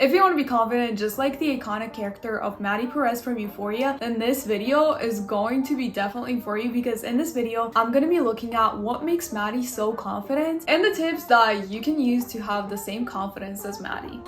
If you want to be confident just like the iconic character of Maddy Perez from Euphoria, then this video is going to be definitely for you, because in this video I'm going to be looking at what makes Maddy so confident and the tips that you can use to have the same confidence as Maddy.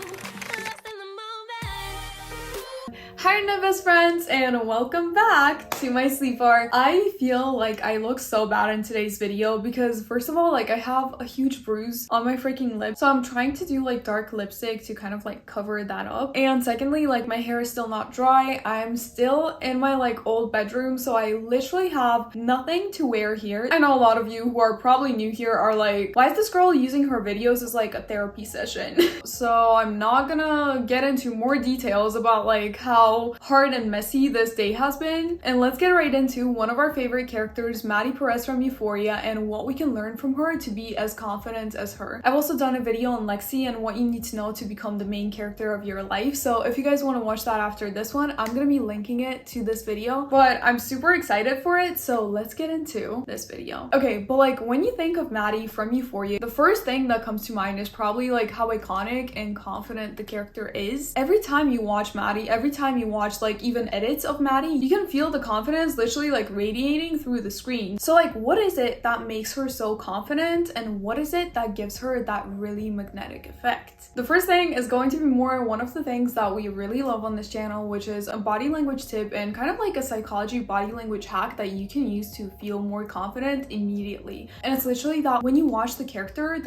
Hi nervous friends, and welcome back to my sleep art. I feel like I look so bad in today's video because first of all, like I have a huge bruise on my freaking lip, so I'm trying to do like dark lipstick to kind of like cover that up. And secondly, like my hair is still not dry. I'm still in my like old bedroom, so I literally have nothing to wear here. I know a lot of you who are probably new here are like, why is this girl using her videos as like a therapy session? So I'm not gonna get into more details about like how hard and messy this day has been, and let's get right into one of our favorite characters, Maddy Perez from Euphoria, and what we can learn from her to be as confident as her. I've also done a video on Lexi and what you need to know to become the main character of your life, so if you guys want to watch that after this one, I'm gonna be linking it to this video, but I'm super excited for it, so let's get into this video. Okay, but like when you think of Maddy from Euphoria, the first thing that comes to mind is probably like how iconic and confident the character is. Every time you watch Maddy, every time you watch like even edits of Maddy, you can feel the confidence literally like radiating through the screen. So like what is it that makes her so confident, and what is it that gives her that really magnetic effect? The first thing is going to be more one of the things that we really love on this channel, which is a body language tip and kind of like a psychology body language hack that you can use to feel more confident immediately. And it's literally that when you watch the character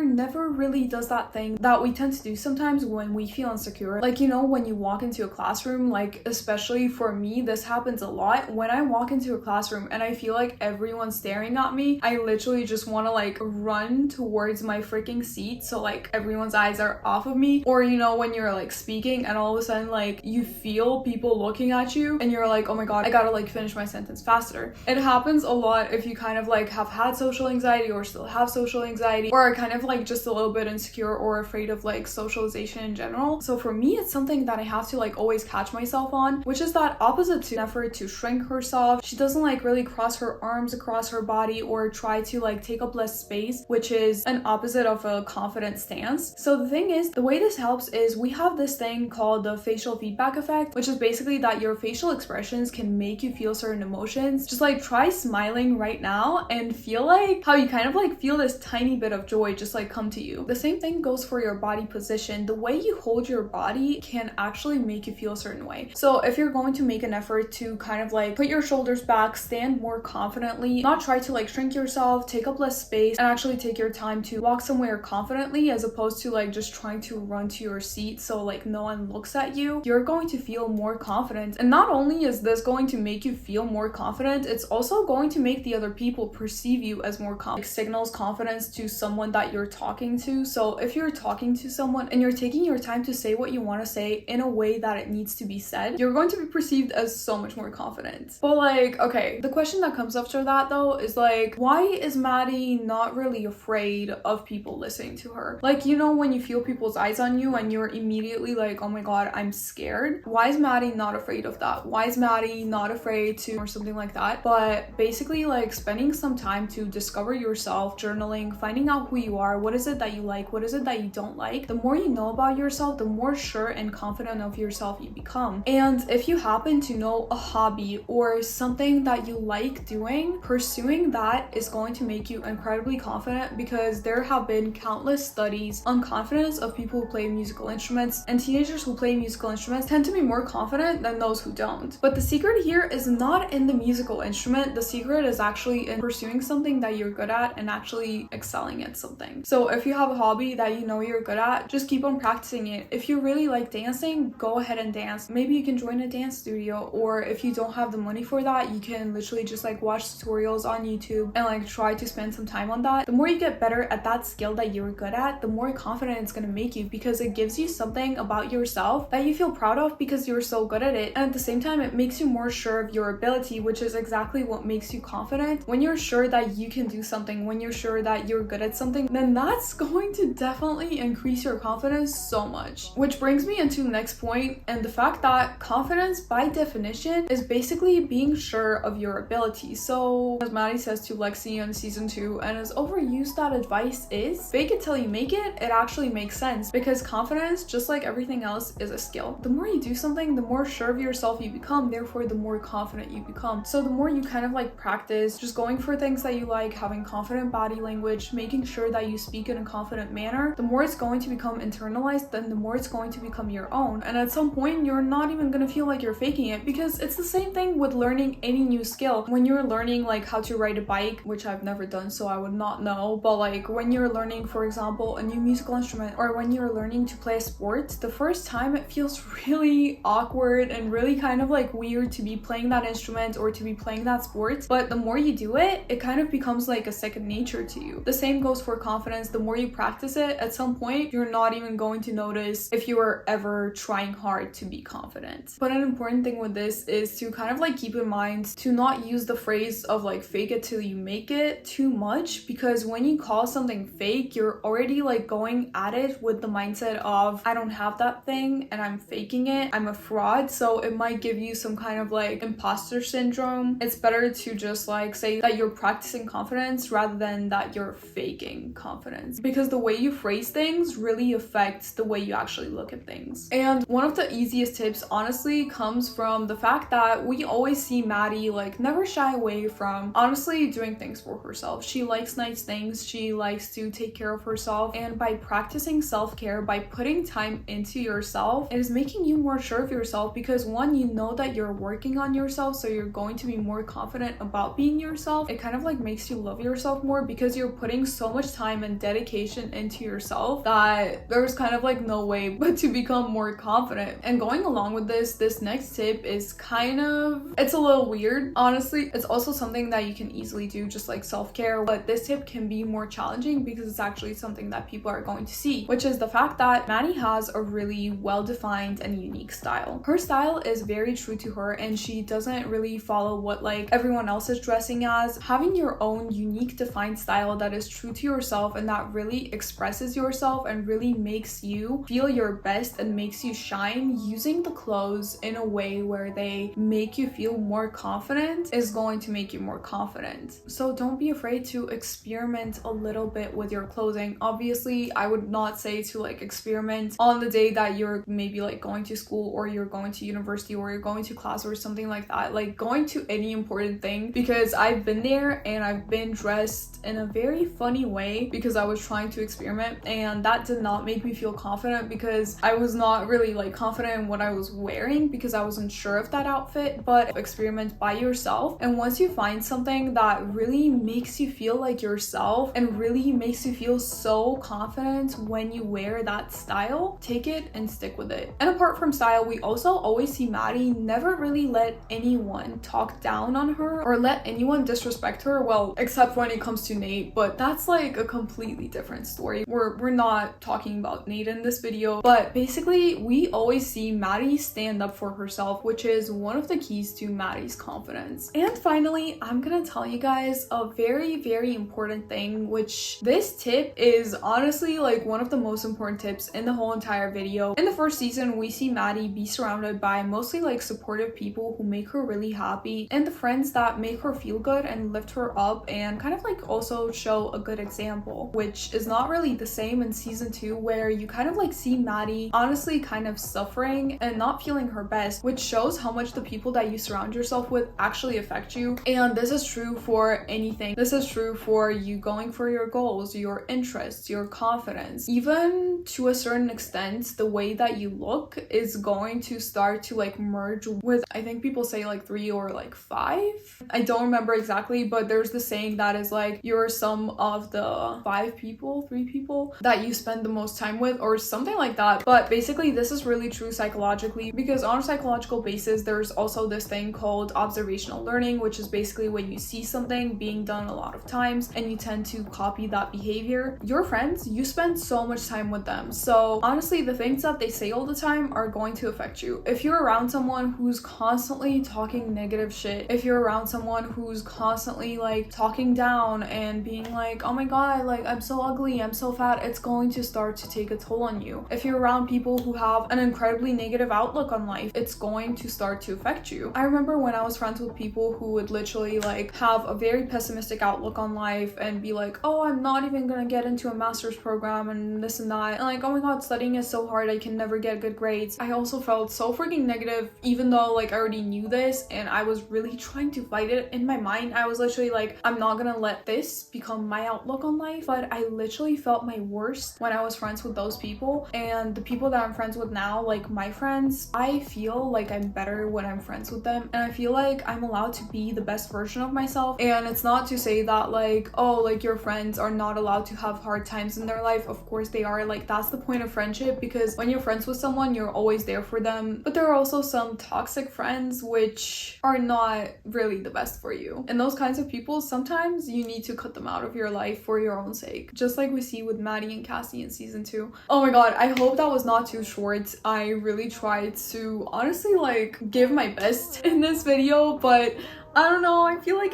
never really does that thing that we tend to do sometimes when we feel insecure. Like, you know, when you walk into a classroom, like especially for me, this happens a lot. When I walk into a classroom and I feel like everyone's staring at me, I literally just want to like run towards my freaking seat so like everyone's eyes are off of me. Or you know, when you're like speaking and all of a sudden like you feel people looking at you and you're like, oh my god, I gotta like finish my sentence faster. It happens a lot if you kind of like have had social anxiety or still have social anxiety, or are kind of like just a little bit insecure or afraid of like socialization in general. So for me, it's something that I have to like always catch myself on, which is that opposite to effort to shrink herself. She doesn't like really cross her arms across her body or try to like take up less space, which is an opposite of a confident stance. So the thing is, the way this helps is we have this thing called the facial feedback effect, which is basically that your facial expressions can make you feel certain emotions. Just like try smiling right now and feel like how you kind of like feel this tiny bit of joy just like come to you. The same thing goes for your body position. The way you hold your body can actually make you feel a certain way. So if you're going to make an effort to kind of like put your shoulders back, stand more confidently, not try to like shrink yourself, take up less space, and actually take your time to walk somewhere confidently as opposed to like just trying to run to your seat so like no one looks at you, you're going to feel more confident. And not only is this going to make you feel more confident, it's also going to make the other people perceive you as more confident. It signals confidence to someone that you're talking to. So if you're talking to someone and you're taking your time to say what you want to say in a way that it needs to be said, you're going to be perceived as so much more confident. But like, okay, the question that comes after that though is like, why is Maddy not really afraid of people listening to her? Like, you know, when you feel people's eyes on you and you're immediately like, oh my god, I'm scared. Why is Maddy not afraid of that? Why is Maddy not afraid to, or something like that? But basically like spending some time to discover yourself, journaling, finding out who you are, what is it that you like, what is it that you don't like. The more you know about yourself, the more sure and confident of yourself you become. And if you happen to know a hobby or something that you like doing, pursuing that is going to make you incredibly confident, because there have been countless studies on confidence of people who play musical instruments, and teenagers who play musical instruments tend to be more confident than those who don't. But the secret here is not in the musical instrument. The secret is actually in pursuing something that you're good at and actually excelling at something. So if you have a hobby that you know you're good at, just keep on practicing it. If you really like dancing, go ahead and dance. Maybe you can join a dance studio, or if you don't have the money for that, you can literally just like watch tutorials on YouTube and like try to spend some time on that. The more you get better at that skill that you're good at, the more confident it's gonna make you, because it gives you something about yourself that you feel proud of because you're so good at it. And at the same time, it makes you more sure of your ability, which is exactly what makes you confident. When you're sure that you can do something, when you're sure that you're good at something, then that's going to definitely increase your confidence so much. Which brings me into the next point, and the fact fact that confidence by definition is basically being sure of your abilities. So as Maddy says to Lexi in season 2, and as overused that advice is, fake it till you make it, it actually makes sense because confidence, just like everything else, is a skill. The more you do something, the more sure of yourself you become, therefore the more confident you become. So the more you kind of like practice just going for things that you like, having confident body language, making sure that you speak in a confident manner, the more it's going to become internalized, then the more it's going to become your own. And at some point you're not even gonna feel like you're faking it, because it's the same thing with learning any new skill. When you're learning like how to ride a bike, which I've never done so I would not know, but like when you're learning, for example, a new musical instrument, or when you're learning to play a sport, the first time it feels really awkward and really kind of like weird to be playing that instrument or to be playing that sport, but the more you do it, it kind of becomes like a second nature to you. The same goes for confidence. The more you practice it, at some point you're not even going to notice if you are ever trying hard to be confident. But an important thing with this is to kind of like keep in mind to not use the phrase of like fake it till you make it too much, because when you call something fake, you're already like going at it with the mindset of I don't have that thing and I'm faking it, I'm a fraud. So it might give you some kind of like imposter syndrome. It's better to just like say that you're practicing confidence rather than that you're faking confidence, because the way you phrase things really affects the way you actually look at things. And one of the easiest tips honestly comes from the fact that we always see Maddy like never shy away from honestly doing things for herself. She likes nice things, she likes to take care of herself, and by practicing self-care, by putting time into yourself, it is making you more sure of yourself, because one, you know that you're working on yourself, so you're going to be more confident about being yourself. It kind of like makes you love yourself more because you're putting so much time and dedication into yourself that there's kind of like no way but to become more confident. And going along with this next tip is kind of, it's a little weird honestly. It's also something that you can easily do, just like self-care, but this tip can be more challenging because it's actually something that people are going to see, which is the fact that Maddy has a really well-defined and unique style. Her style is very true to her, and she doesn't really follow what like everyone else is dressing as. Having your own unique defined style that is true to yourself and that really expresses yourself and really makes you feel your best and makes you shine, using the clothes in a way where they make you feel more confident is going to make you more confident. So don't be afraid to experiment a little bit with your clothing. Obviously, I would not say to like experiment on the day that you're maybe like going to school or you're going to university or you're going to class or something like that, like going to any important thing, because I've been there and I've been dressed in a very funny way because I was trying to experiment, and that did not make me feel confident because I was not really like confident in what I was wearing because I wasn't sure of that outfit. But experiment by yourself, and once you find something that really makes you feel like yourself and really makes you feel so confident when you wear that style, take it and stick with it. And apart from style, we also always see Maddy never really let anyone talk down on her or let anyone disrespect her, well, except when it comes to Nate, but that's like a completely different story. We're not talking about Nate in this video, but basically we always see Maddy stand up for herself, which is one of the keys to Maddy's confidence. And finally, I'm gonna tell you guys a very important thing, which this tip is honestly like one of the most important tips in the whole entire video. In the first season, we see Maddy be surrounded by mostly like supportive people who make her really happy, and the friends that make her feel good and lift her up and kind of like also show a good example, which is not really the same in season 2, where you kind of like see Maddy honestly kind of suffering and not feeling her best, which shows how much the people that you surround yourself with actually affect you. And this is true for anything. This is true for you going for your goals, your interests, your confidence. Even to a certain extent, the way that you look is going to start to like merge with, I think people say like 3 or like 5. I don't remember exactly, but there's the saying that is like you're some of the 3 people that you spend the most time with or something like that. But basically this is really true psychologically, because on a psychological basis there's also this thing called observational learning, which is basically when you see something being done a lot of times and you tend to copy that behavior. Your friends, you spend so much time with them, so honestly the things that they say all the time are going to affect you. If you're around someone who's constantly talking negative shit, if you're around someone who's constantly like talking down and being like, oh my god, like I'm so ugly, I'm so fat, it's going to start to take a toll on you. If you're around people who have an incredibly negative negative outlook on life, it's going to start to affect you. I remember when I was friends with people who would literally like have a very pessimistic outlook on life and be like, oh, I'm not even gonna get into a master's program and this and that, and like, oh my god, studying is so hard, I can never get good grades. I also felt so freaking negative, even though like I already knew this and I was really trying to fight it in my mind. I was literally like, I'm not gonna let this become my outlook on life. But I literally felt my worst when I was friends with those people, and the people that I'm friends with now, like my friends, I feel like I'm better when I'm friends with them, and I feel like I'm allowed to be the best version of myself. And it's not to say that like, oh, like your friends are not allowed to have hard times in their life. Of course they are. Like, that's the point of friendship, because when you're friends with someone, you're always there for them. But there are also some toxic friends which are not really the best for you, and those kinds of people, sometimes you need to cut them out of your life for your own sake, just like we see with Maddie and Cassie in season 2. Oh my god, I hope that was not too short. I really tried to honestly like give my best in this video, but I don't know, I feel like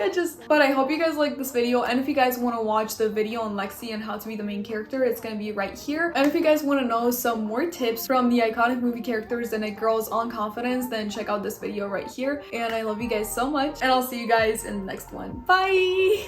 but I hope you guys like this video, and if you guys want to watch the video on Lexi and how to be the main character, it's gonna be right here. And if you guys want to know some more tips from the iconic movie characters and It Girls on Confidence, then check out this video right here. And I love you guys so much, and I'll see you guys in the next one. Bye!